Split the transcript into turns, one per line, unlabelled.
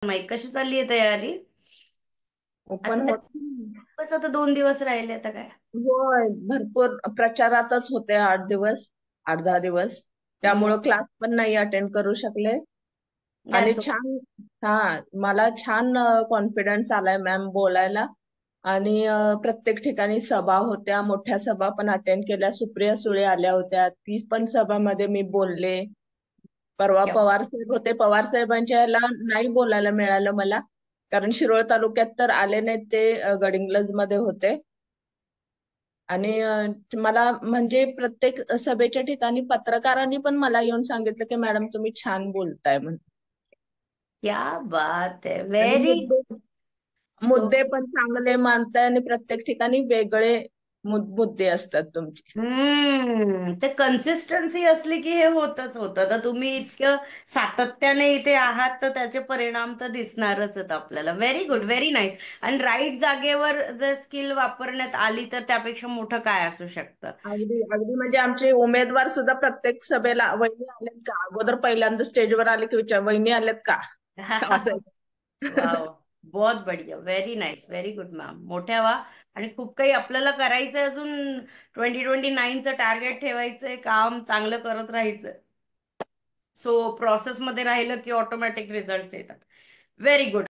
Mic कशी चालली आहे तयारी?
ओपन
आता तर
होत.
बस आता 2 दिवस राहिले, आता काय.
होय, भरपूर प्रचारातच होते 8 दिवस, 8-10 दिवस. त्यामुळं क्लास पण नाही अटेंड करू शकले. आणि
दॅट्स
छान, हा, मला छान कॉन्फिडन्स आलाय मॅम बोलायला. आणि प्रत्येक ठिकाणी सभा होत्या, मोठ्या सभा पण अटेंड केल्या. सुप्रिया सुळे आल्या होत्या, ती पण सभामध्ये मी बोलले. परवा
ओके.
पवार साहेब होते, पवार साहेबांच्या याला नाही बोलायला मिळालं मला, कारण शिरोळ तालुक्यात तर आले नाहीत ते, गडिंग्लज मध्ये होते. आणि मला म्हणजे प्रत्येक सभेच्या ठिकाणी पत्रकारांनी पण मला येऊन सांगितलं की मॅडम तुम्ही छान बोलताय म्हणून.
क्या बात है,
आणि
व्हेरी
मुद्दे
सो.
मुद्दे पण चांगले मांडताय, आणि प्रत्येक ठिकाणी वेगळे मुद्दे असतात तुमचे.
ते कन्सिस्टन्सी असली की हे होतच होतं. तर तुम्ही इतकं सातत्याने इथे आहात, तर त्याचे परिणाम तर दिसणारच आहेत आपल्याला. Very good, very nice. आणि राईट जागेवर जर स्किल वापरण्यात आली तर त्यापेक्षा मोठं काय असू शकतं.
अगदी अगदी, म्हणजे आमचे उमेदवार सुद्धा प्रत्येक सभेला वहिनी आल्यात का, अगोदर पहिल्यांदा स्टेजवर आले की विचार वहिनी आल्यात का, असं.
वाव. बहुत बढिया, very nice, very good ma'am. मोठ्या व्हा. आणि खूप काही आपल्याला करायचंय अजून. 2029चं टार्गेट ठेवायचंय, काम चांगलं करत राहायचं. सो प्रोसेसमध्ये राहिलं की ऑटोमॅटिक रिझल्ट येतात. Very good.